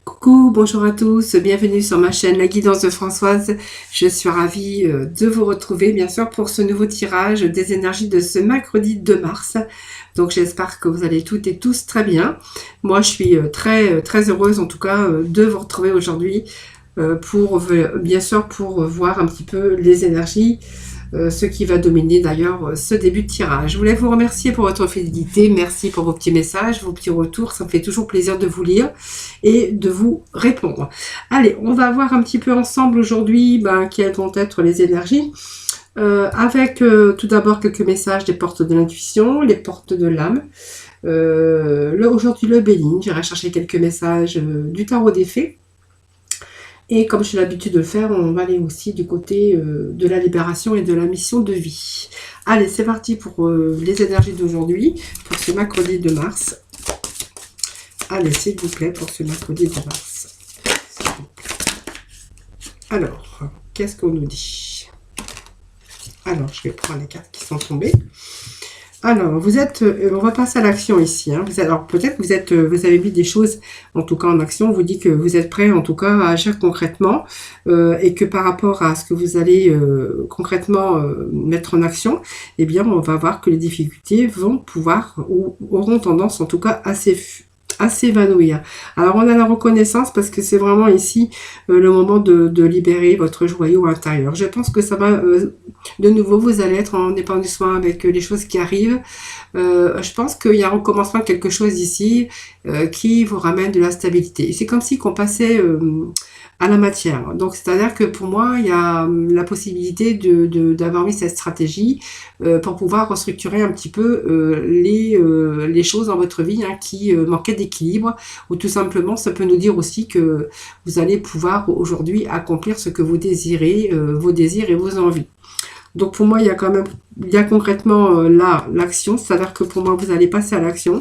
Coucou, bonjour à tous, bienvenue sur ma chaîne La Guidance de Françoise. Je suis ravie de vous retrouver bien sûr pour ce nouveau tirage des énergies de ce mercredi 2 mars. Donc j'espère que vous allez toutes et tous très bien. Moi je suis très heureuse en tout cas de vous retrouver aujourd'hui pour bien sûr pour voir un petit peu les énergies. Ce qui va dominer d'ailleurs ce début de tirage. Je voulais vous remercier pour votre fidélité, merci pour vos petits messages, vos petits retours, ça me fait toujours plaisir de vous lire et de vous répondre. Allez, on va voir un petit peu ensemble aujourd'hui quelles vont être les énergies. Avec tout d'abord quelques messages des portes de l'intuition, les portes de l'âme. Aujourd'hui le Béline, j'irai chercher quelques messages du tarot des fées. Et comme j'ai l'habitude de le faire, on va aller aussi du côté de la libération et de la mission de vie. Allez, c'est parti pour les énergies d'aujourd'hui, pour ce mercredi de mars. Allez, s'il vous plaît, pour ce mercredi de mars. Alors, qu'est-ce qu'on nous dit? Alors, je vais prendre les cartes qui sont tombées. Alors, vous êtes, on va passer à l'action ici. Alors, peut-être que vous avez mis des choses, en tout cas en action. On vous dit que vous êtes prêt, en tout cas, à agir concrètement et que par rapport à ce que vous allez concrètement mettre en action, eh bien, on va voir que les difficultés vont pouvoir ou auront tendance, en tout cas, à s'évanouir. Alors on a la reconnaissance parce que c'est vraiment ici le moment de libérer votre joyau intérieur. Je pense que ça va de nouveau, vous allez être en épanouissement avec les choses qui arrivent. Je pense qu'il y a un recommencement de quelque chose ici qui vous ramène de la stabilité. C'est comme si qu'on passait à la matière. Donc c'est-à-dire que pour moi, il y a la possibilité d'avoir mis cette stratégie pour pouvoir restructurer un petit peu les choses dans votre vie qui manquaient d'équilibre, ou tout simplement ça peut nous dire aussi que vous allez pouvoir aujourd'hui accomplir ce que vous désirez, vos désirs et vos envies. Donc pour moi, il y a concrètement là l'action, c'est-à-dire que pour moi, vous allez passer à l'action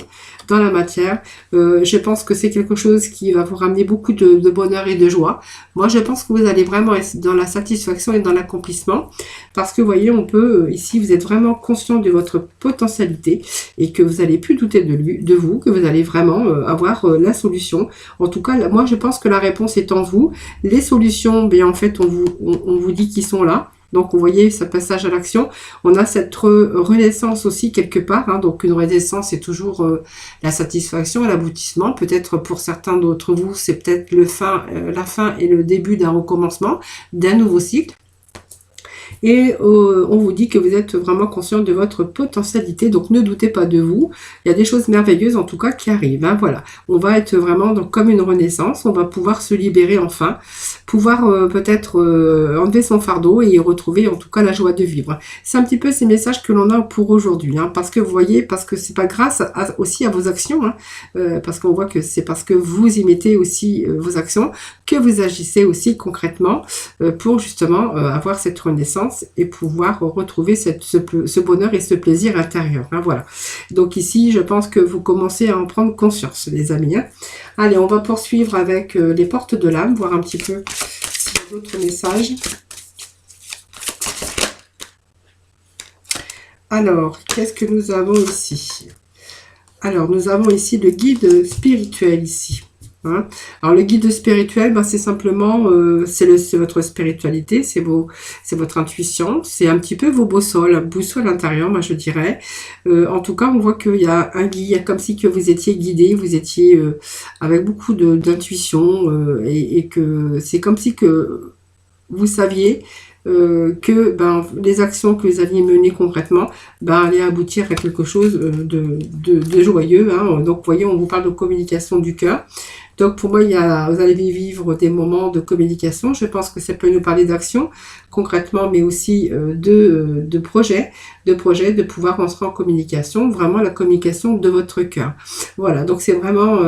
dans la matière. Je pense que c'est quelque chose qui va vous ramener beaucoup de bonheur et de joie. Moi, je pense que vous allez vraiment être dans la satisfaction et dans l'accomplissement, parce que vous voyez, on peut ici, vous êtes vraiment conscient de votre potentialité et que vous n'allez plus douter de vous, que vous allez vraiment avoir la solution. En tout cas, moi, je pense que la réponse est en vous. Les solutions, bien en fait, on vous dit qu'ils sont là. Donc, vous voyez, ce passage à l'action, on a cette renaissance aussi quelque part. Donc, une renaissance, c'est toujours la satisfaction et l'aboutissement. Peut-être pour certains d'entre vous, c'est peut-être la fin et le début d'un recommencement, d'un nouveau cycle. Et on vous dit que vous êtes vraiment conscient de votre potentialité, donc ne doutez pas de vous. Il y a des choses merveilleuses en tout cas qui arrivent. Voilà, on va être vraiment comme une renaissance, on va pouvoir se libérer enfin, pouvoir peut-être enlever son fardeau et retrouver en tout cas la joie de vivre. C'est un petit peu ces messages que l'on a pour aujourd'hui, parce que vous voyez, parce que c'est pas grâce aussi à vos actions, parce qu'on voit que c'est parce que vous y mettez aussi vos actions que vous agissez aussi concrètement pour justement avoir cette renaissance et pouvoir retrouver ce bonheur et ce plaisir intérieur. Voilà. Donc ici, je pense que vous commencez à en prendre conscience, les amis. Allez, on va poursuivre avec les portes de l'âme, voir un petit peu s'il y a d'autres messages. Alors, qu'est-ce que nous avons ici? Alors, nous avons ici le guide spirituel ici. Alors le guide spirituel, c'est simplement, c'est votre spiritualité, c'est votre intuition, c'est un petit peu vos boussole intérieure, moi je dirais. En tout cas, on voit qu'il y a un guide, comme si que vous étiez guidé, vous étiez avec beaucoup d'intuition et que c'est comme si que vous saviez que les actions que vous alliez mener concrètement allaient aboutir à quelque chose de joyeux. Donc vous voyez, on vous parle de communication du cœur. Donc pour moi, vous allez vivre des moments de communication. Je pense que ça peut nous parler d'action concrètement, mais aussi de projets, de pouvoir entrer en communication, vraiment la communication de votre cœur. Voilà, donc c'est vraiment,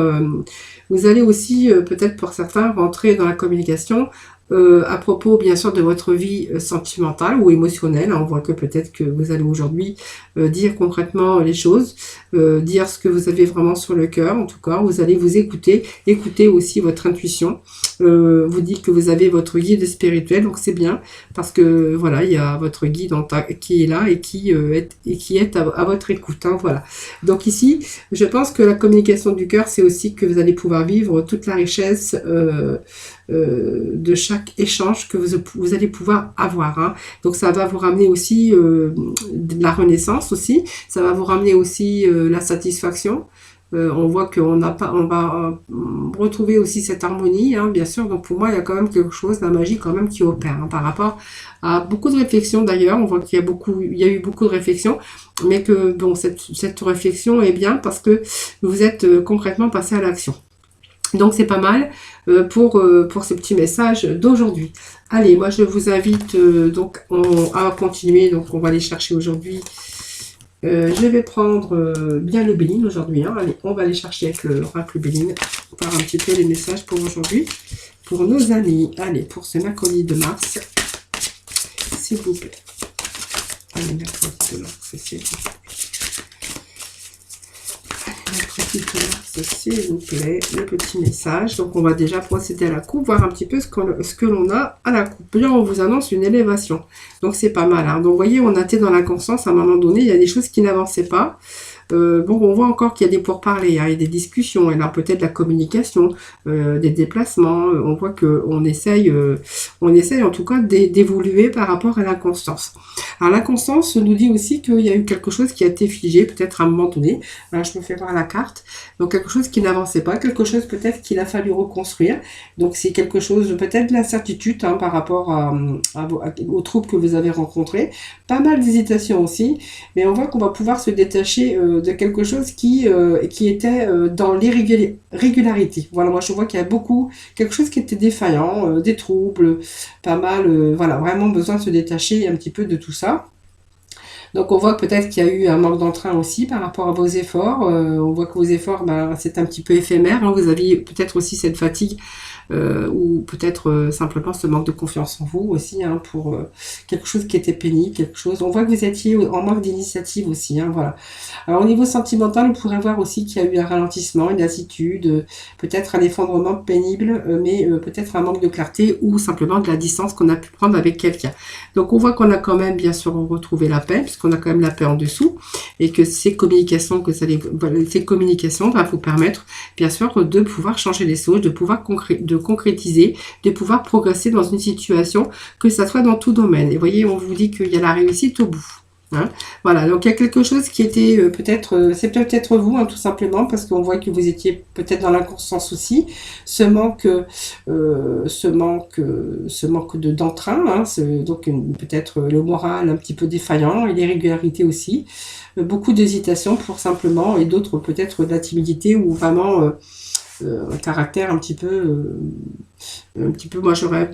vous allez aussi peut-être pour certains rentrer dans la communication à propos bien sûr de votre vie sentimentale ou émotionnelle. On voit que peut-être que vous allez aujourd'hui dire concrètement les choses, dire ce que vous avez vraiment sur le cœur. En tout cas, vous allez vous écouter, écouter aussi votre intuition. Vous dites que vous avez votre guide spirituel, donc c'est bien parce que voilà, il y a votre guide qui est là et qui est à votre écoute. Hein, voilà. Donc ici, je pense que la communication du cœur, c'est aussi que vous allez pouvoir vivre toute la richesse de chaque échange que vous allez pouvoir avoir. Hein. Donc ça va vous ramener aussi de la renaissance aussi, ça va vous ramener aussi la satisfaction. On voit qu'on n'a pas, on va retrouver aussi cette harmonie, hein, bien sûr. Donc pour moi, il y a quand même quelque chose, la magie quand même qui opère hein, par rapport à beaucoup de réflexions d'ailleurs. On voit qu'il y a eu beaucoup de réflexions, mais que bon, cette réflexion est bien parce que vous êtes concrètement passé à l'action. Donc c'est pas mal pour ce petit message d'aujourd'hui. Allez, moi je vous invite donc à continuer. Donc on va aller chercher aujourd'hui. Je vais prendre bien le Béline aujourd'hui. Hein. Allez, on va aller chercher avec le oracle Béline. Voir un petit peu les messages pour aujourd'hui. Pour nos amis. Allez, pour ce mercredi de mars. S'il vous plaît. Allez, mercredi de mars, s'il vous plaît. S'il vous plaît, le petit message. Donc on va déjà procéder à la coupe, voir un petit peu ce que l'on a à la coupe. Là on vous annonce une élévation, donc c'est pas mal. Hein. Donc vous voyez, on était dans la conscience à un moment donné, il y a des choses qui n'avançaient pas. Bon, on voit encore qu'il y a des pourparlers, hein, il y a des discussions, et là peut-être de la communication, des déplacements. On voit que on essaye en tout cas d'évoluer par rapport à l'inconstance. Alors l'inconstance nous dit aussi qu'il y a eu quelque chose qui a été figé, peut-être à un moment donné. Alors, je me fais voir la carte. Donc quelque chose qui n'avançait pas, quelque chose peut-être qu'il a fallu reconstruire. Donc c'est quelque chose, peut-être de l'incertitude hein, par rapport aux troubles que vous avez rencontrés. Pas mal d'hésitation aussi, mais on voit qu'on va pouvoir se détacher de quelque chose qui était dans l'irrégularité. Voilà, moi je vois qu'il y a quelque chose qui était défaillant, des troubles, pas mal, voilà, vraiment besoin de se détacher un petit peu de tout ça. Donc on voit peut-être qu'il y a eu un manque d'entrain aussi par rapport à vos efforts. On voit que vos efforts, c'est un petit peu éphémère. Hein. Vous aviez peut-être aussi cette fatigue ou peut-être simplement ce manque de confiance en vous aussi, hein, pour quelque chose qui était pénible, quelque chose. On voit que vous étiez en manque d'initiative aussi, hein, voilà. Alors au niveau sentimental, on pourrait voir aussi qu'il y a eu un ralentissement, une lassitude, peut-être un effondrement pénible, mais peut-être un manque de clarté ou simplement de la distance qu'on a pu prendre avec quelqu'un. Donc on voit qu'on a quand même bien sûr retrouvé la paix, puisqu'on a quand même la paix en dessous, et que ces communications vont vous permettre bien sûr de pouvoir changer les choses, de pouvoir concrétiser, de pouvoir progresser dans une situation, que ça soit dans tout domaine. Et vous voyez, on vous dit qu'il y a la réussite au bout. Hein, voilà, donc il y a quelque chose qui était c'est peut-être vous, hein, tout simplement, parce qu'on voit que vous étiez peut-être dans l'inconscience aussi, ce manque d'entrain, hein, donc peut-être le moral un petit peu défaillant et l'irrégularité aussi, beaucoup d'hésitation pour simplement, et d'autres peut-être de la timidité ou vraiment un caractère un petit peu, moi j'aurais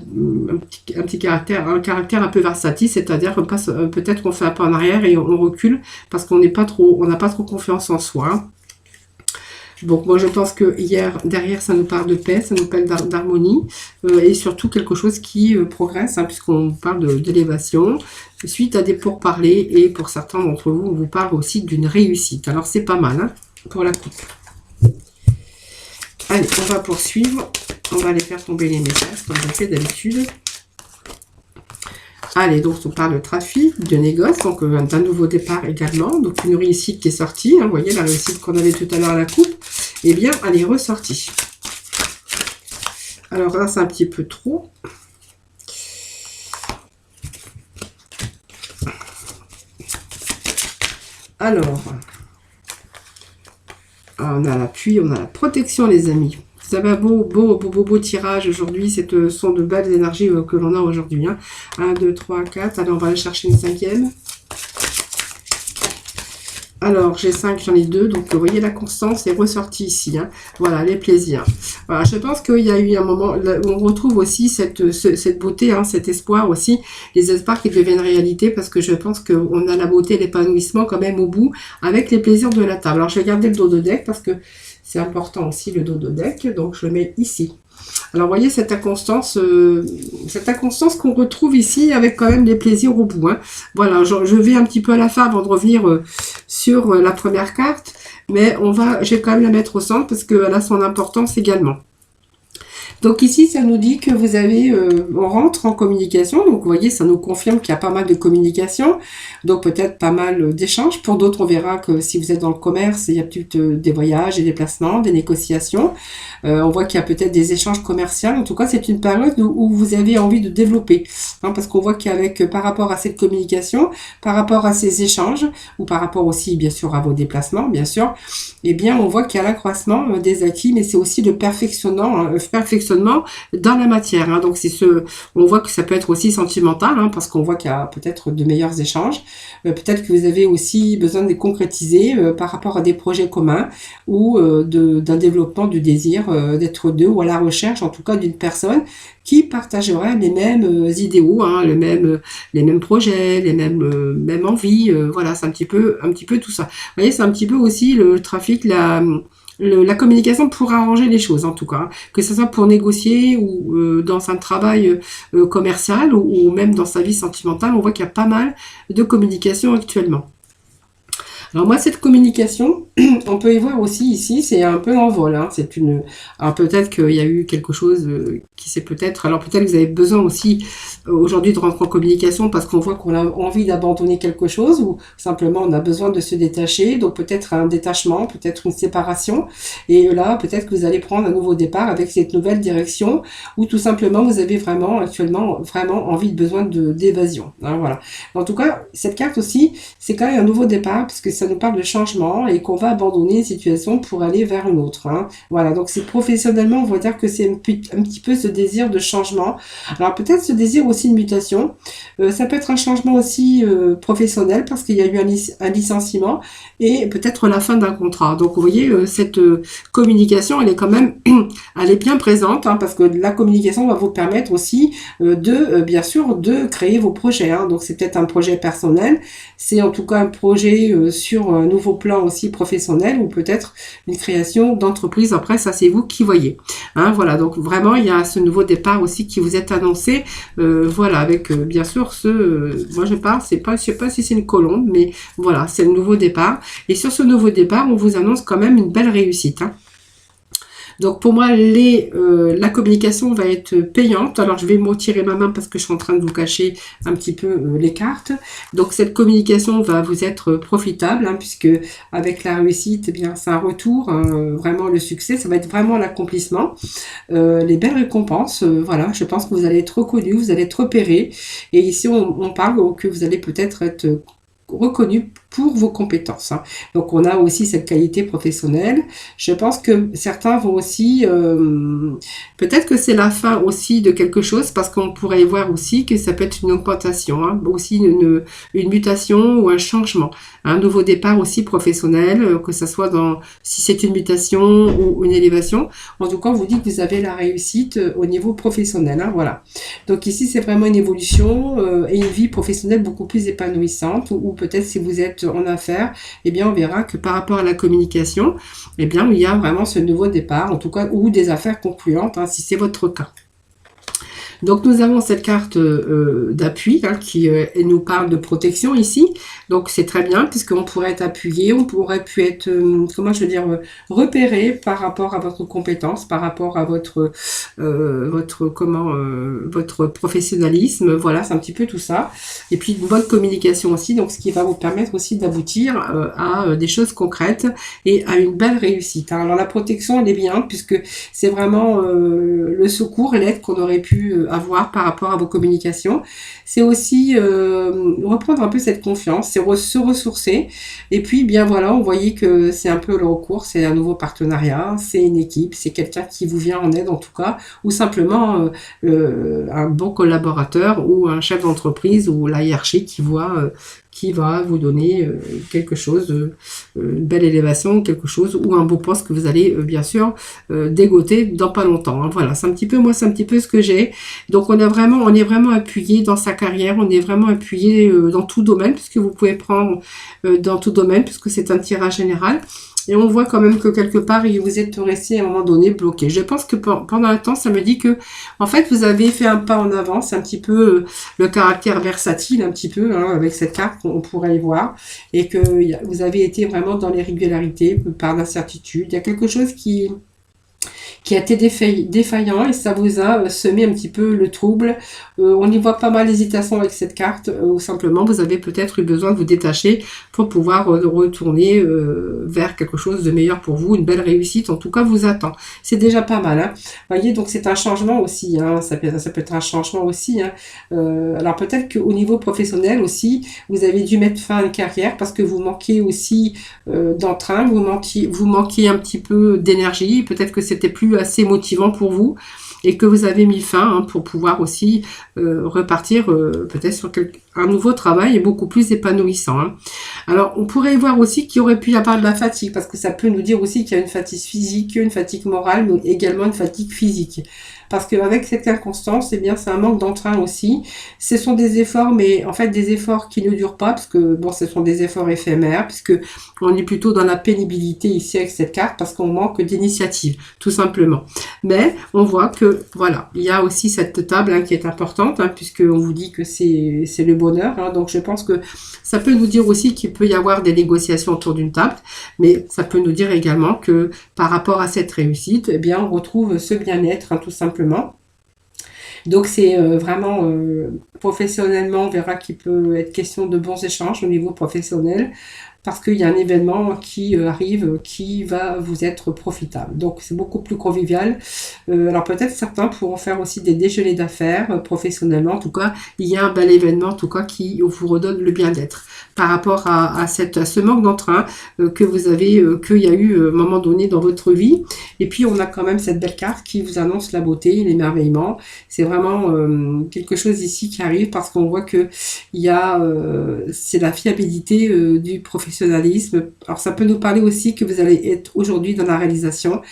un caractère un peu versatile, c'est-à-dire peut-être qu'on fait un pas en arrière et on recule parce qu'on n'a pas trop confiance en soi. Hein. Donc moi je pense que derrière ça nous parle de paix, ça nous parle d'harmonie et surtout quelque chose qui progresse, hein, puisqu'on parle d'élévation suite à des pourparlers, et pour certains d'entre vous on vous parle aussi d'une réussite. Alors c'est pas mal, hein, pour la coupe. Allez, on va poursuivre. On va aller faire tomber les messages, comme je fais d'habitude. Allez, donc on parle de trafic, de négoce, donc d'un nouveau départ également. Donc une réussite qui est sortie. Hein, vous voyez, la réussite qu'on avait tout à l'heure à la coupe, eh bien, elle est ressortie. Alors là, c'est un petit peu trop. Alors... on a l'appui, on a la protection, les amis. Vous avez un beau tirage aujourd'hui. Ce sont de belles énergies que l'on a aujourd'hui. Hein. 1, 2, 3, 4. Allez, on va aller chercher une cinquième. Alors, j'ai 5, j'en ai 2. Donc, vous voyez, la constance est ressortie ici. Hein. Voilà, les plaisirs. Voilà, je pense qu'il y a eu un moment où on retrouve aussi cette beauté, hein, cet espoir aussi. Les espoirs qui deviennent réalité, parce que je pense qu'on a la beauté, l'épanouissement quand même au bout, avec les plaisirs de la table. Alors, je vais garder le dos de deck parce que c'est important aussi, le dos de deck. Donc, je le mets ici. Alors, vous voyez cette inconstance qu'on retrouve ici avec quand même des plaisirs au bout. Hein. Voilà, je vais un petit peu à la fin avant de revenir sur la première carte, mais je vais quand même la mettre au centre parce qu'elle a son importance également. Donc ici, ça nous dit que vous avez, on rentre en communication, donc vous voyez, ça nous confirme qu'il y a pas mal de communication, donc peut-être pas mal d'échanges. Pour d'autres, on verra que si vous êtes dans le commerce, il y a peut-être des voyages, des déplacements, des négociations. On voit qu'il y a peut-être des échanges commerciaux. En tout cas, c'est une période où vous avez envie de développer, hein, parce qu'on voit qu'avec, par rapport à cette communication, par rapport à ces échanges, ou par rapport aussi, bien sûr, à vos déplacements, bien sûr, eh bien, on voit qu'il y a l'accroissement des acquis, mais c'est aussi le perfectionnement dans la matière. Hein. Donc, on voit que ça peut être aussi sentimental, hein, parce qu'on voit qu'il y a peut-être de meilleurs échanges. Peut-être que vous avez aussi besoin de les concrétiser par rapport à des projets communs ou d'un développement du désir d'être deux ou à la recherche, en tout cas, d'une personne qui partagerait les mêmes idéaux, hein, les mêmes projets, les mêmes envies. Voilà, c'est un petit peu tout ça. Vous voyez, c'est un petit peu aussi le trafic, la communication pour arranger les choses, en tout cas, hein. Que ce soit pour négocier ou dans un travail commercial ou même dans sa vie sentimentale, on voit qu'il y a pas mal de communication actuellement. Alors moi, cette communication, on peut y voir aussi ici, c'est un peu en vol. Hein. Alors peut-être qu'il y a eu quelque chose qui s'est peut-être... Alors peut-être que vous avez besoin aussi aujourd'hui de rentrer en communication parce qu'on voit qu'on a envie d'abandonner quelque chose ou simplement on a besoin de se détacher. Donc peut-être un détachement, peut-être une séparation. Et là, peut-être que vous allez prendre un nouveau départ avec cette nouvelle direction ou tout simplement vous avez actuellement envie, besoin d'évasion. Hein, voilà. En tout cas, cette carte aussi, c'est quand même un nouveau départ puisque ça nous parle de changement et qu'on va abandonner une situation pour aller vers une autre. Hein. Voilà, donc c'est professionnellement, on va dire que c'est un petit peu ce désir de changement. Alors peut-être ce désir aussi de mutation. Ça peut être un changement aussi professionnel parce qu'il y a eu un licenciement et peut-être la fin d'un contrat. Donc vous voyez, cette communication, elle est quand même, elle est bien présente hein, parce que la communication va vous permettre aussi bien sûr, de créer vos projets. Hein. Donc c'est peut-être un projet personnel, c'est en tout cas un projet sur un nouveau plan aussi professionnel ou peut-être une création d'entreprise. Après, ça, c'est vous qui voyez. Hein, voilà, donc vraiment, il y a ce nouveau départ aussi qui vous est annoncé. Voilà, avec bien sûr moi, je sais pas si c'est une colombe, mais voilà, c'est le nouveau départ. Et sur ce nouveau départ, on vous annonce quand même une belle réussite. Hein. Donc pour moi, la communication va être payante. Alors je vais me retirer ma main parce que je suis en train de vous cacher un petit peu les cartes. Donc cette communication va vous être profitable hein, puisque avec la réussite, eh bien c'est un retour, hein, vraiment le succès, ça va être vraiment l'accomplissement, les belles récompenses. Voilà, je pense que vous allez être reconnu, vous allez être repéré. Et ici on parle que vous allez peut-être être reconnu pour vos compétences. Hein. Donc on a aussi cette qualité professionnelle. Je pense que certains vont aussi, peut-être que c'est la fin aussi de quelque chose parce qu'on pourrait voir aussi que ça peut être une augmentation, hein, aussi une mutation ou un changement, un nouveau départ aussi professionnel, que ce soit si c'est une mutation ou une élévation. En tout cas, on vous dit que vous avez la réussite au niveau professionnel. Hein, voilà. Donc ici, c'est vraiment une évolution et une vie professionnelle beaucoup plus épanouissante ou peut-être si vous êtes en affaires, eh bien on verra que par rapport à la communication, eh bien il y a vraiment ce nouveau départ, en tout cas, ou des affaires concluantes, hein, si c'est votre cas. Donc nous avons cette carte d'appui hein, qui nous parle de protection ici. Donc c'est très bien puisqu'on pourrait être appuyé, on pourrait pu être, repéré par rapport à votre compétence, par rapport à votre professionnalisme. Voilà, c'est un petit peu tout ça. Et puis une bonne communication aussi, donc ce qui va vous permettre aussi d'aboutir à des choses concrètes et à une belle réussite. Hein. Alors la protection, elle est bien puisque c'est vraiment le secours et l'aide qu'on aurait pu avoir par rapport à vos communications. C'est aussi reprendre un peu cette confiance, c'est se ressourcer. Et puis, bien voilà, on voyait que c'est un peu le recours, c'est un nouveau partenariat, c'est une équipe, c'est quelqu'un qui vous vient en aide en tout cas, ou simplement un bon collaborateur ou un chef d'entreprise ou la hiérarchie qui va vous donner quelque chose, une belle élévation, quelque chose, ou un beau poste que vous allez bien sûr dégoter dans pas longtemps. Hein. Voilà, c'est un petit peu ce que j'ai. Donc on est vraiment appuyé dans sa carrière, on est vraiment appuyé dans tout domaine, puisque vous pouvez prendre dans tout domaine, puisque c'est un tirage général. Et on voit quand même que quelque part, vous êtes resté à un moment donné bloqué. Je pense que pendant un temps, ça me dit que, en fait, vous avez fait un pas en avant. C'est un petit peu le caractère versatile, un petit peu, hein, avec cette carte, on pourrait y voir. Et que vous avez été vraiment dans l'irrégularité, par l'incertitude. Il y a quelque chose qui a été défaillant et ça vous a semé un petit peu le trouble. On y voit pas mal d'hésitation avec cette carte, ou simplement vous avez peut-être eu besoin de vous détacher pour pouvoir retourner vers quelque chose de meilleur pour vous, une belle réussite en tout cas vous attend. C'est déjà pas mal. Hein. Voyez, donc c'est un changement aussi, hein. Ça peut être un changement aussi. Hein. Alors peut-être qu'au niveau professionnel aussi, vous avez dû mettre fin à une carrière parce que vous manquez aussi d'entrain, vous manquiez un petit peu d'énergie, peut-être que c'était plus assez motivant pour vous et que vous avez mis fin pour pouvoir aussi repartir peut-être sur un nouveau travail et beaucoup plus épanouissant. Hein. Alors, on pourrait voir aussi qu'il y aurait pu y avoir de la fatigue, parce que ça peut nous dire aussi qu'il y a une fatigue physique, une fatigue morale, mais également une fatigue physique. Parce qu'avec cette inconstance, eh bien, c'est un manque d'entrain aussi. Ce sont des efforts, mais en fait, des efforts qui ne durent pas, parce que, bon, ce sont des efforts éphémères, puisque on est plutôt dans la pénibilité ici avec cette carte, parce qu'on manque d'initiative, tout simplement. Mais, on voit que, voilà, il y a aussi cette table qui est importante, puisqu'on vous dit que c'est le bonheur. Donc, je pense que ça peut nous dire aussi qu'il peut y avoir des négociations autour d'une table, mais ça peut nous dire également que par rapport à cette réussite, eh bien, on retrouve ce bien-être, tout simplement. Donc c'est vraiment professionnellement, on verra qu'il peut être question de bons échanges au niveau professionnel parce qu'il y a un événement qui arrive qui va vous être profitable. Donc c'est beaucoup plus convivial. Alors peut-être certains pourront faire aussi des déjeuners d'affaires professionnellement. En tout cas, il y a un bel événement en tout cas qui vous redonne le bien-être par rapport à ce manque d'entrain que vous avez, qu'il y a eu à un moment donné dans votre vie. Et puis on a quand même cette belle carte qui vous annonce la beauté, l'émerveillement. C'est vraiment quelque chose ici qui arrive parce qu'on voit que il y a c'est la fiabilité du professionnalisme. Alors ça peut nous parler aussi que vous allez être aujourd'hui dans la réalisation,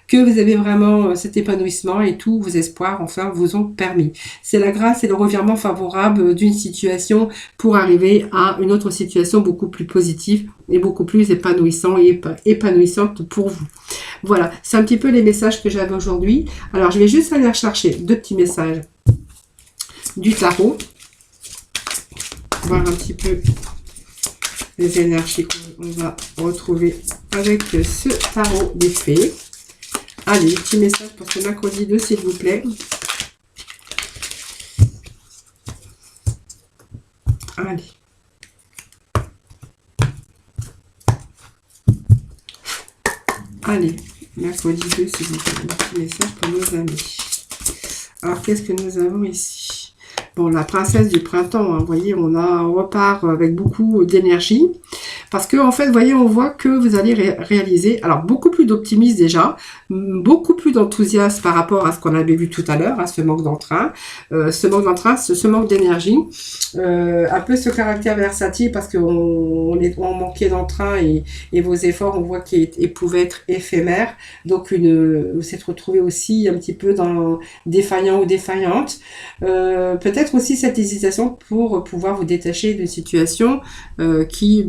que vous avez vraiment cet épanouissement et tous vos espoirs enfin vous ont permis. C'est la grâce et le revirement favorable d'une situation pour arriver à une autre situation beaucoup plus positive et beaucoup plus épanouissante pour vous. Voilà, c'est un petit peu les messages que j'avais aujourd'hui. Alors je vais juste aller rechercher deux petits messages du tarot, voir un petit peu les énergies qu'on va retrouver avec ce tarot des fées. Allez, petit message pour ce mercredi 2, s'il vous plaît. Allez. Allez, mercredi 2, s'il vous plaît. Un petit message pour nos amis. Alors, qu'est-ce que nous avons ici? Bon, la princesse du printemps, vous voyez, on repart avec beaucoup d'énergie. Parce que, en fait, vous voyez, on voit que vous allez réaliser, alors, beaucoup plus d'optimisme déjà, beaucoup plus d'enthousiasme par rapport à ce qu'on avait vu tout à l'heure, ce manque d'entrain, ce manque d'énergie, un peu ce caractère versatile parce qu'on manquait d'entrain et vos efforts, on voit qu'ils pouvaient être éphémères. Donc, vous êtes retrouvé aussi un petit peu dans défaillant ou défaillante. Peut-être aussi cette hésitation pour pouvoir vous détacher d'une situation qui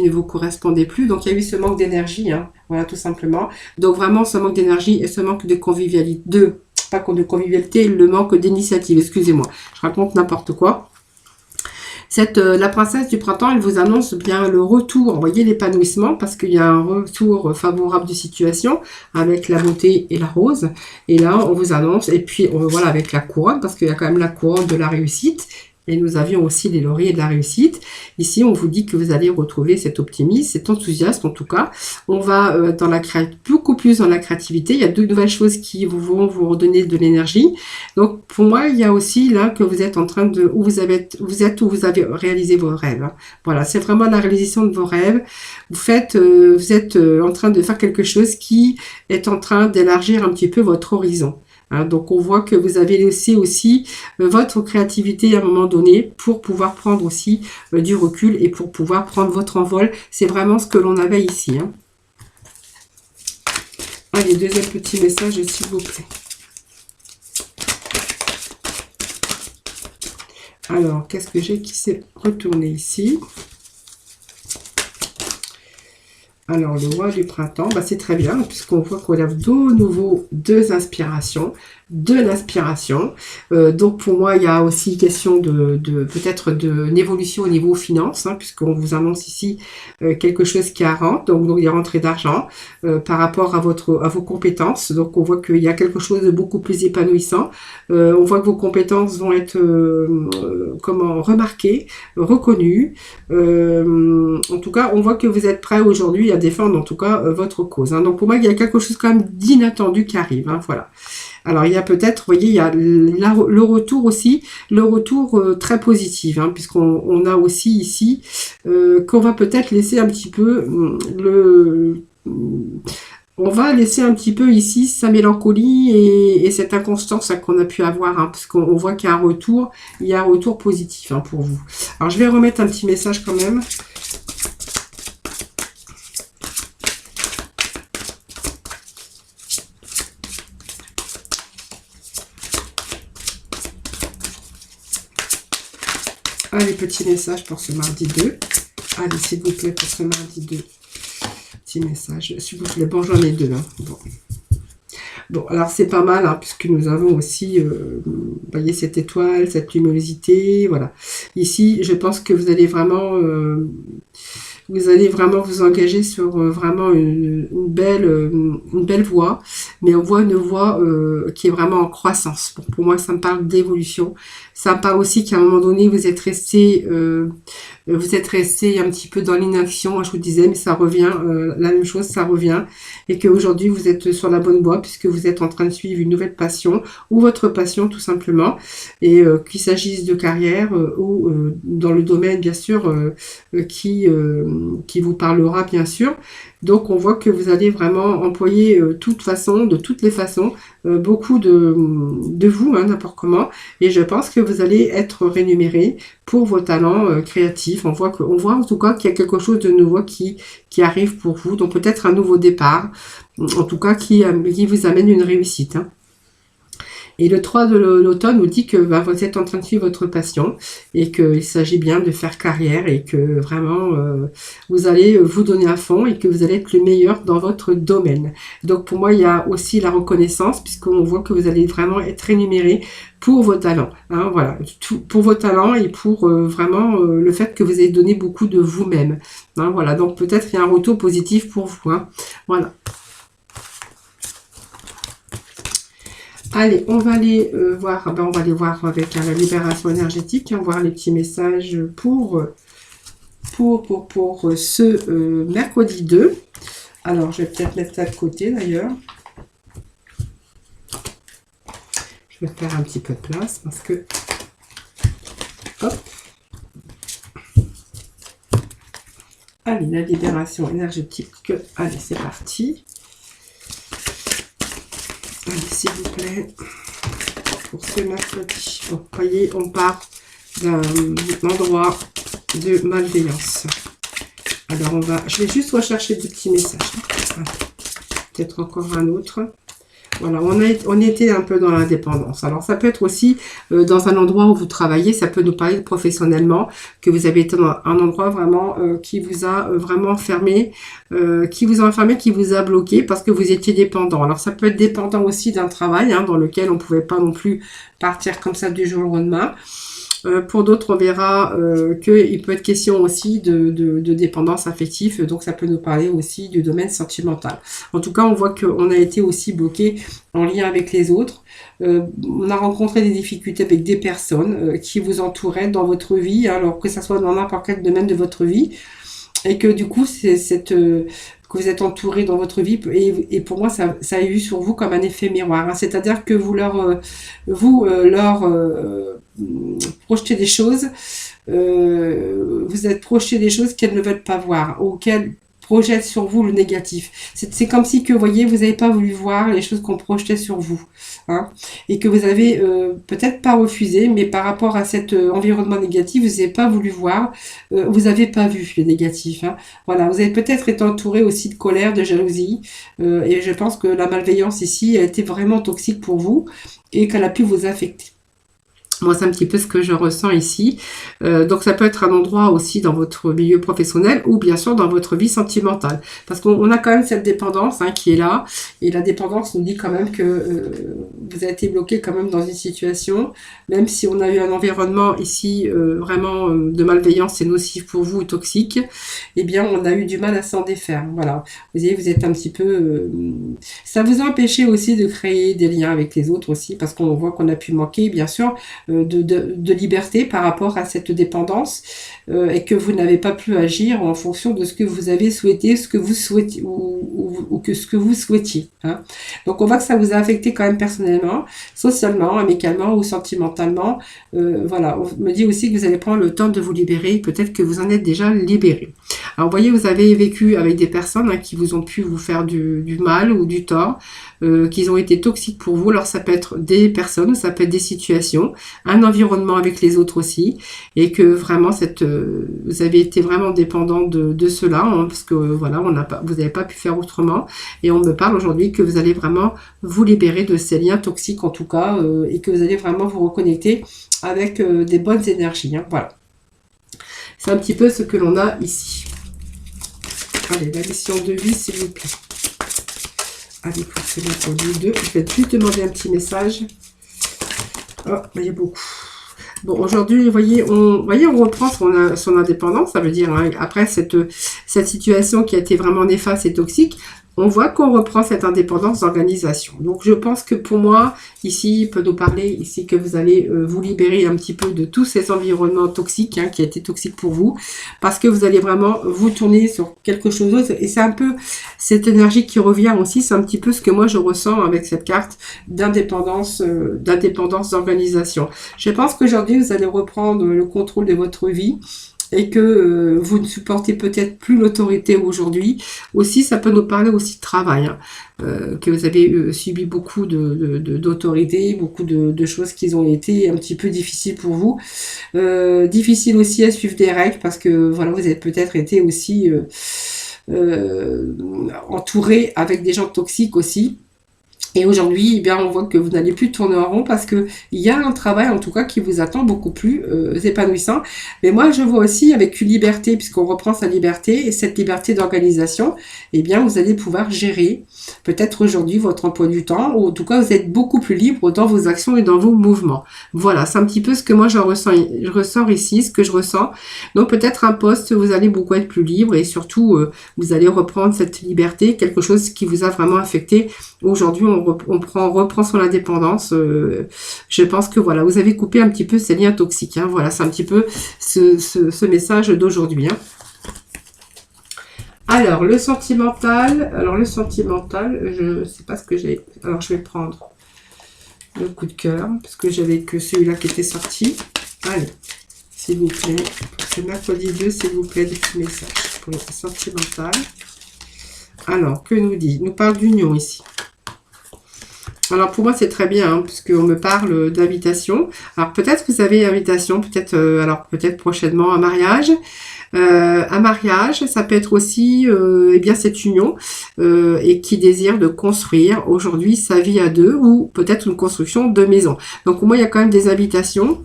ne vous correspondait plus. Donc, il y a eu ce manque d'énergie, voilà, tout simplement. Donc, vraiment, ce manque d'énergie et ce manque de convivialité, le manque d'initiative, excusez-moi, je raconte n'importe quoi. La princesse du printemps, elle vous annonce bien le retour, vous voyez l'épanouissement, parce qu'il y a un retour favorable de situation avec la beauté et la rose. Et là, on vous annonce, et puis voilà, avec la couronne, parce qu'il y a quand même la couronne de la réussite. Et nous avions aussi les lauriers de la réussite. Ici, on vous dit que vous allez retrouver cet optimisme, cet enthousiasme en tout cas. On va beaucoup plus dans la créativité. Il y a de nouvelles choses qui vont vous redonner de l'énergie. Donc, pour moi, il y a aussi là que vous êtes en train de... où vous avez réalisé vos rêves. Voilà, c'est vraiment la réalisation de vos rêves. Vous êtes en train de faire quelque chose qui est en train d'élargir un petit peu votre horizon. Donc on voit que vous avez laissé aussi votre créativité à un moment donné pour pouvoir prendre aussi du recul et pour pouvoir prendre votre envol. C'est vraiment ce que l'on avait ici. Allez, deuxième petit message s'il vous plaît. Alors, qu'est-ce que j'ai qui s'est retourné ici? Alors, le roi du printemps, bah, c'est très bien, puisqu'on voit qu'on a de nouveau deux inspirations, de l'inspiration. Donc, pour moi, il y a aussi question de peut-être d'une évolution au niveau finance, hein, puisqu'on vous annonce ici quelque chose qui rentre, donc des rentrées d'argent par rapport à vos compétences. Donc, on voit qu'il y a quelque chose de beaucoup plus épanouissant. On voit que vos compétences vont être comment remarquées, reconnues. En tout cas, on voit que vous êtes prêt aujourd'hui à défendre en tout cas votre cause. Hein. Donc pour moi, il y a quelque chose quand même d'inattendu qui arrive. Hein, voilà. Alors il y a peut-être, vous voyez, il y a le retour aussi, le retour très positif, hein, puisqu'on a aussi ici qu'on va peut-être laisser un petit peu on va laisser un petit peu ici sa mélancolie et cette inconstance hein, qu'on a pu avoir, hein, parce qu'on voit qu'il y a un retour positif hein, pour vous. Alors je vais remettre un petit message quand même. Allez, petit message pour ce mardi 2. Allez, s'il vous plaît, pour ce mardi 2. Petit message, s'il vous plaît. Bon, j'en ai deux. Hein. Bon, alors c'est pas mal, hein, puisque nous avons aussi, vous voyez, cette étoile, cette luminosité, voilà. Ici, je pense que vous allez vraiment vous engager sur vraiment une belle voie, mais on voit une voie qui est vraiment en croissance. Bon, pour moi, ça me parle d'évolution. Ça me parle aussi qu'à un moment donné, vous êtes resté un petit peu dans l'inaction, je vous disais, mais ça revient, la même chose, ça revient, et qu'aujourd'hui, vous êtes sur la bonne voie, puisque vous êtes en train de suivre une nouvelle passion, ou votre passion, tout simplement, et qu'il s'agisse de carrière, ou dans le domaine, bien sûr, qui vous parlera, bien sûr. Donc, on voit que vous allez vraiment employer de toutes les façons, beaucoup de vous, hein, n'importe comment, et je pense que vous allez être rémunéré pour vos talents créatifs. On voit en tout cas qu'il y a quelque chose de nouveau qui arrive pour vous, donc peut-être un nouveau départ, en tout cas qui vous amène une réussite. Hein. Et le 3 de l'automne nous dit que vous êtes en train de suivre votre passion et qu'il s'agit bien de faire carrière et que vraiment vous allez vous donner à fond et que vous allez être le meilleur dans votre domaine. Donc pour moi, il y a aussi la reconnaissance puisqu'on voit que vous allez vraiment être rémunéré pour vos talents. Hein, voilà, pour vos talents et pour vraiment le fait que vous avez donné beaucoup de vous-même. Hein, voilà, donc peut-être il y a un retour positif pour vous. Hein, voilà. Allez, on va aller voir, on va aller voir avec la libération énergétique, hein, voir les petits messages pour ce mercredi 2. Alors, je vais peut-être mettre ça de côté d'ailleurs. Je vais faire un petit peu de place parce que... Hop. Allez, la libération énergétique. Allez, c'est parti. Allez, s'il vous plaît, pour ce mercredi. Bon, voyez, on part d'un endroit de malveillance. Alors, je vais juste rechercher des petits messages. Voilà. Peut-être encore un autre. Voilà, on était un peu dans l'indépendance. Alors, ça peut être aussi dans un endroit où vous travaillez, ça peut nous parler professionnellement, que vous avez été dans un endroit vraiment qui vous a vraiment fermé, qui vous a bloqué parce que vous étiez dépendant. Alors, ça peut être dépendant aussi d'un travail hein, dans lequel on ne pouvait pas non plus partir comme ça du jour au lendemain. Pour d'autres, on verra qu'il peut être question aussi de dépendance affective, donc ça peut nous parler aussi du domaine sentimental. En tout cas, on voit qu'on a été aussi bloqué en lien avec les autres. On a rencontré des difficultés avec des personnes qui vous entouraient dans votre vie, hein, alors que ça soit dans n'importe quel domaine de votre vie, et que du coup, que vous êtes entouré dans votre vie, et pour moi, ça a eu sur vous comme un effet miroir. Hein, c'est-à-dire que vous leur projetez des choses, vous êtes projeté des choses qu'elles ne veulent pas voir, ou qu'elles projettent sur vous le négatif. C'est comme si que, vous voyez, vous n'avez pas voulu voir les choses qu'on projetait sur vous. Hein, et que vous avez peut-être pas refusé, mais par rapport à cet environnement négatif, vous n'avez pas voulu voir, vous n'avez pas vu les négatifs. Hein. Voilà, vous avez peut-être été entouré aussi de colère, de jalousie, et je pense que la malveillance ici a été vraiment toxique pour vous, et qu'elle a pu vous affecter. Moi, c'est un petit peu ce que je ressens ici. Donc, ça peut être un endroit aussi dans votre milieu professionnel ou bien sûr dans votre vie sentimentale. Parce qu'on a quand même cette dépendance qui est là. Et la dépendance nous dit quand même que vous avez été bloqué quand même dans une situation. Même si on a eu un environnement ici vraiment de malveillance et nocif pour vous, toxique, eh bien, on a eu du mal à s'en défaire. Voilà. Vous voyez, vous êtes un petit peu... ça vous a empêché aussi de créer des liens avec les autres aussi. Parce qu'on voit qu'on a pu manquer, bien sûr, de liberté par rapport à cette dépendance et que vous n'avez pas pu agir en fonction de ce que vous avez souhaité, ce que vous souhaitiez ou que ce que vous souhaitiez. Donc on voit que ça vous a affecté quand même personnellement, socialement, amicalement ou sentimentalement. Voilà, on me dit aussi que vous allez prendre le temps de vous libérer, peut-être que vous en êtes déjà libéré. Alors vous voyez, vous avez vécu avec des personnes qui vous ont pu vous faire du mal ou du tort, qui ont été toxiques pour vous. Alors ça peut être des personnes, ça peut être des situations, un environnement avec les autres aussi, et que vraiment vous avez été vraiment dépendant de cela, parce que voilà, vous n'avez pas pu faire autrement, et on me parle aujourd'hui que vous allez vraiment vous libérer de ces liens toxiques en tout cas, et que vous allez vraiment vous reconnecter avec des bonnes énergies. Voilà. C'est un petit peu ce que l'on a ici. Allez, la mission de vie, s'il vous plaît. Allez, c'est bien pour les deux. Je vais juste demander un petit message. Oh, il y a beaucoup. Bon, aujourd'hui, vous voyez, on reprend son indépendance. Ça veut dire, après cette situation qui a été vraiment néfaste et toxique, on voit qu'on reprend cette indépendance d'organisation. Donc, je pense que pour moi, ici, il peut nous parler ici que vous allez vous libérer un petit peu de tous ces environnements toxiques, qui a été toxique pour vous, parce que vous allez vraiment vous tourner sur quelque chose d'autre. Et c'est un peu cette énergie qui revient aussi, c'est un petit peu ce que moi je ressens avec cette carte d'indépendance d'organisation. Je pense qu'aujourd'hui, vous allez reprendre le contrôle de votre vie, et que vous ne supportez peut-être plus l'autorité aujourd'hui. Aussi, ça peut nous parler aussi de travail, que vous avez subi beaucoup d'autorité, beaucoup de choses qui ont été un petit peu difficiles pour vous. Difficile aussi à suivre des règles, parce que voilà, vous avez peut-être été aussi entouré avec des gens toxiques aussi. Et aujourd'hui, eh bien, on voit que vous n'allez plus tourner en rond, parce que il y a un travail, en tout cas, qui vous attend beaucoup plus épanouissant. Mais moi, je vois aussi avec une liberté, puisqu'on reprend sa liberté, et cette liberté d'organisation, eh bien, vous allez pouvoir gérer peut-être aujourd'hui votre emploi du temps, ou en tout cas, vous êtes beaucoup plus libre dans vos actions et dans vos mouvements. Voilà, c'est un petit peu ce que moi, je ressors ici, ce que je ressens. Donc, peut-être un poste, vous allez beaucoup être plus libre, et surtout, vous allez reprendre cette liberté, quelque chose qui vous a vraiment affecté. Aujourd'hui, on reprend son indépendance. Je pense que voilà, vous avez coupé un petit peu ces liens toxiques. Voilà, c'est un petit peu ce message d'aujourd'hui. Alors, le sentimental. Je ne sais pas ce que j'ai. Alors, je vais prendre le coup de cœur, parce que j'avais que celui-là qui était sorti. Allez, s'il vous plaît. C'est mercredi 2, s'il vous plaît, des petits messages pour le sentimental. Alors, que nous dit? Nous parle d'union ici. Alors pour moi c'est très bien, puisqu'on me parle d'invitation. Alors peut-être que vous avez invitation, peut-être prochainement un mariage. Un mariage, ça peut être aussi eh bien cette union et qui désire de construire aujourd'hui sa vie à deux, ou peut-être une construction de maison. Donc pour moi il y a quand même des invitations.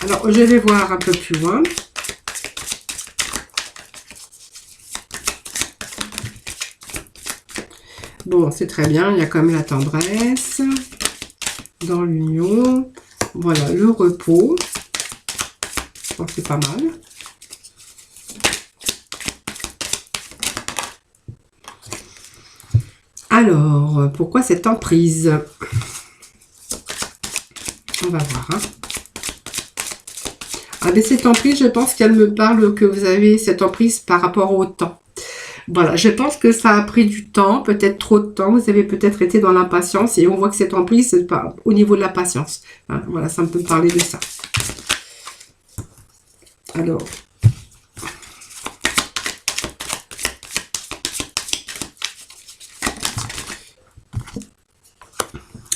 Alors je vais voir un peu plus loin. Bon, c'est très bien, il y a quand même la tendresse dans l'union. Voilà, le repos. Bon, c'est pas mal. Alors, pourquoi cette emprise? On va voir. Ah, mais cette emprise, je pense qu'elle me parle que vous avez cette emprise par rapport au temps. Voilà, je pense que ça a pris du temps, peut-être trop de temps. Vous avez peut-être été dans l'impatience, et on voit que cette emprise, c'est pas au niveau de la patience. Voilà, ça me peut parler de ça. Alors.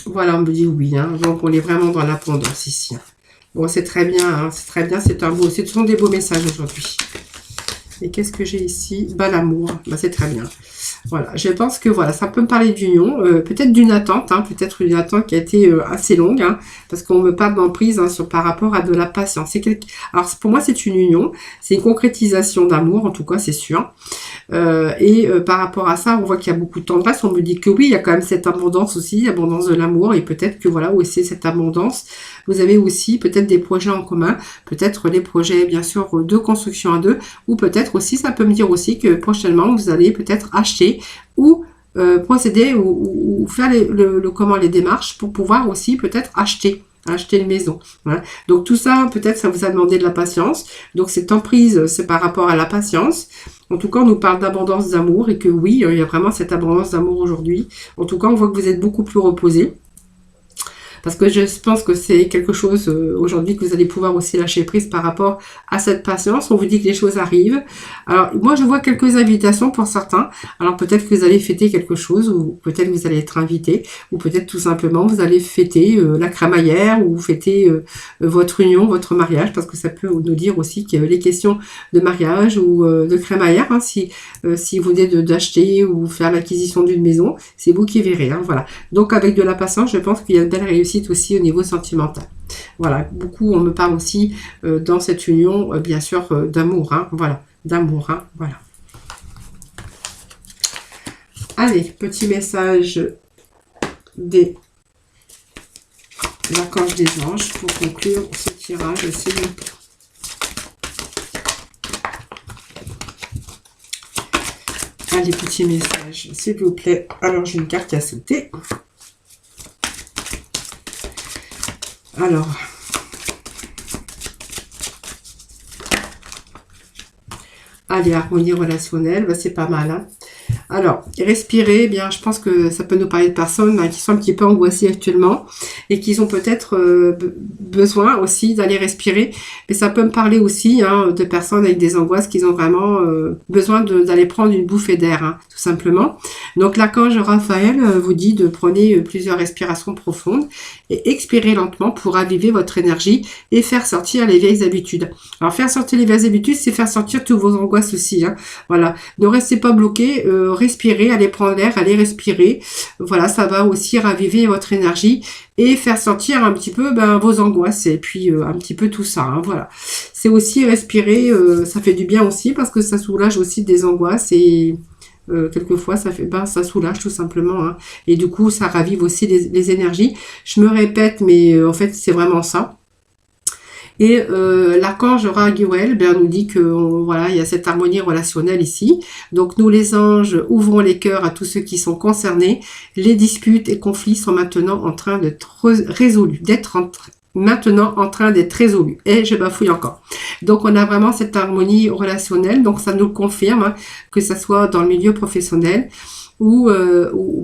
Voilà, on me dit oui. Donc, on est vraiment dans l'abondance ici. Bon, c'est très bien. C'est très bien. Ce sont des beaux messages aujourd'hui. Et qu'est-ce que j'ai ici? L'amour. C'est très bien. Voilà, je pense que voilà, ça peut me parler d'union, peut-être d'une attente, hein, peut-être une attente qui a été assez longue, hein, parce qu'on me parle d'emprise hein, par rapport à de la patience. Alors pour moi, c'est une union, c'est une concrétisation d'amour, en tout cas, c'est sûr. Par rapport à ça, on voit qu'il y a beaucoup de tendresse. On me dit que oui, il y a quand même cette abondance aussi, abondance de l'amour, et peut-être que voilà, où c'est cette abondance. Vous avez aussi peut-être des projets en commun, peut-être les projets bien sûr de construction à deux, ou peut-être aussi, ça peut me dire aussi que prochainement vous allez peut-être acheter ou procéder ou faire les démarches pour pouvoir aussi peut-être acheter une maison. Voilà. Donc tout ça, peut-être ça vous a demandé de la patience. Donc cette emprise, c'est par rapport à la patience. En tout cas, on nous parle d'abondance d'amour et que oui, il y a vraiment cette abondance d'amour aujourd'hui. En tout cas, on voit que vous êtes beaucoup plus reposé. Parce que je pense que c'est quelque chose aujourd'hui que vous allez pouvoir aussi lâcher prise par rapport à cette patience. On vous dit que les choses arrivent. Alors, moi, je vois quelques invitations pour certains. Alors, peut-être que vous allez fêter quelque chose, ou peut-être que vous allez être invité, ou peut-être tout simplement vous allez fêter la crémaillère, ou fêter votre union, votre mariage, parce que ça peut nous dire aussi que les questions de mariage ou de crémaillère, hein, si vous venez d'acheter ou faire l'acquisition d'une maison, c'est vous qui verrez. Hein, voilà. Donc, avec de la patience, je pense qu'il y a une belle réussite aussi au niveau sentimental. Voilà, beaucoup on me parle aussi dans cette union, bien sûr, d'amour, hein, voilà, d'amour, hein, voilà. Allez, petit message des archanges des anges pour conclure ce tirage, s'il vous plaît. Allez, petit message, s'il vous plaît. Alors, j'ai une carte à sauter. Alors, allez, harmonie relationnelle, bah, c'est pas mal. Hein. Alors, respirer, eh bien, je pense que ça peut nous parler de personnes qui sont un petit peu angoissées actuellement et qui ont peut-être besoin aussi d'aller respirer. Mais ça peut me parler aussi de personnes avec des angoisses qui ont vraiment besoin d'aller prendre une bouffée d'air, hein, tout simplement. Donc, l'archange Raphaël vous dit de prendre plusieurs respirations profondes et expirer lentement pour raviver votre énergie et faire sortir les vieilles habitudes. Alors, faire sortir les vieilles habitudes, c'est faire sortir toutes vos angoisses aussi. Hein. Voilà. Ne restez pas bloqués. Respirer, allez prendre l'air, allez respirer. Voilà, ça va aussi raviver votre énergie et faire sortir un petit peu vos angoisses et puis un petit peu tout ça. Hein, voilà. C'est aussi respirer, ça fait du bien aussi parce que ça soulage aussi des angoisses et quelquefois ça soulage tout simplement. Hein, et du coup, ça ravive aussi les énergies. Je me répète, mais en fait, c'est vraiment ça. Et l'archange Raguel nous dit que voilà, il y a cette harmonie relationnelle ici. Donc nous les anges ouvrons les cœurs à tous ceux qui sont concernés. Les disputes et conflits sont maintenant en train d'être résolus, maintenant en train d'être résolus. Et je bafouille encore. Donc on a vraiment cette harmonie relationnelle. Donc ça nous confirme hein, que ça soit dans le milieu professionnel ou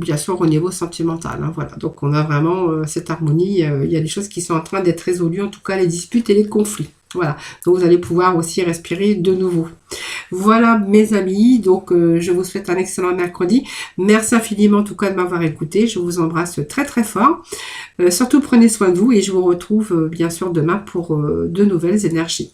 bien sûr au niveau sentimental. Hein, voilà. Donc on a vraiment cette harmonie. Il y a des choses qui sont en train d'être résolues, en tout cas les disputes et les conflits. Voilà. Donc vous allez pouvoir aussi respirer de nouveau. Voilà mes amis. Donc je vous souhaite un excellent mercredi. Merci infiniment en tout cas de m'avoir écouté. Je vous embrasse très très fort. Surtout prenez soin de vous et je vous retrouve bien sûr demain pour de nouvelles énergies.